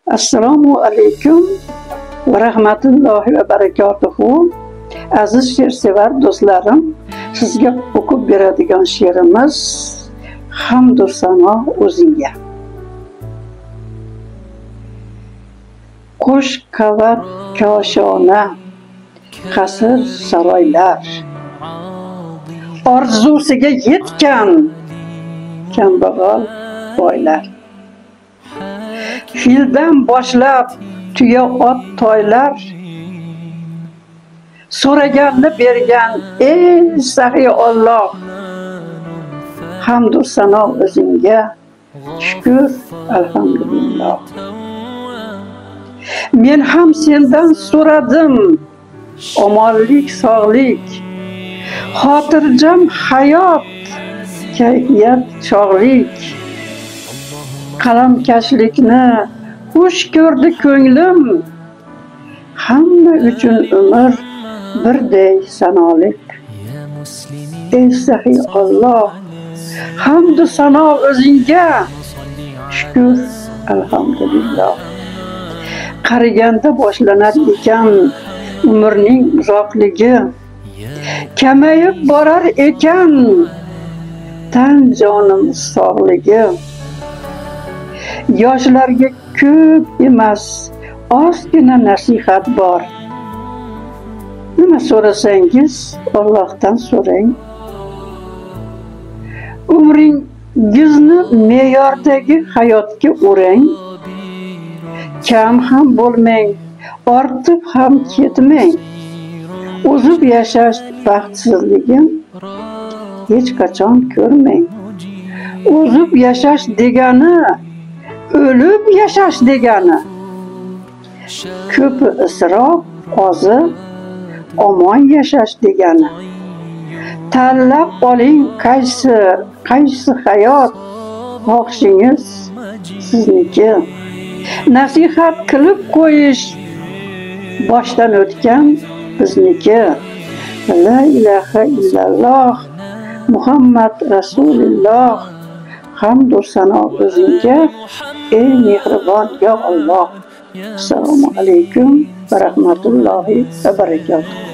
Assalomu alaykum va rahmatullohi va barakatuhu. Aziz she'rsevar do'stlarim, sizga o'qib beradigan she'rimiz Hamdu sano o'zingga. Qo'sh qavat koshona, qasr saroylar, orzusiga yetgan kambag'al boylar. Fildan boshlab tuya ot toylar, so'raganni bergan ey saxiy Alloh. Hamdu sano o'zingga, shukr alhamdulillah. Men ham sendan so'radim omonlik, sog'lik, xotirjam hayot, kayfiyat, chog'lik. Qalamkashlikni xush ko'rdi ko'nglim, hamma uchun umr birday sanolik. Ey saxiy Alloh, hamdu sano o'zingga, shukr alhamdulillah. Qariganda boshlanar ekan umrning uzoqligi, kamayib borar ekan tan jonimiz sog'ligi. Yoshlarga ko'p emas, ozgina nasihat bor. Nima so'rasangiz Allohdan so'rang. Umringizni me'yordagi hayotga o'rang. Kam ham bo'lmang, ortib ham ketmang. O'zib yashash baxtsizligin hech qachon ko'rmang. O'zib yashash degani o'lib yashash degani. Ko'pi isrof, ozi omon yashash degani. Tanlab oling qaysi hayot xohishingiz sizniki. Nasihat qilib qo'yish boshdan o'tgan bizniki. La ilaha illalloh Muhammad Rasululloh. Hamdu sano o'zingga, ey mehribon ya Alloh. Assalomu alaykum va rahmatullohi va barakatuh.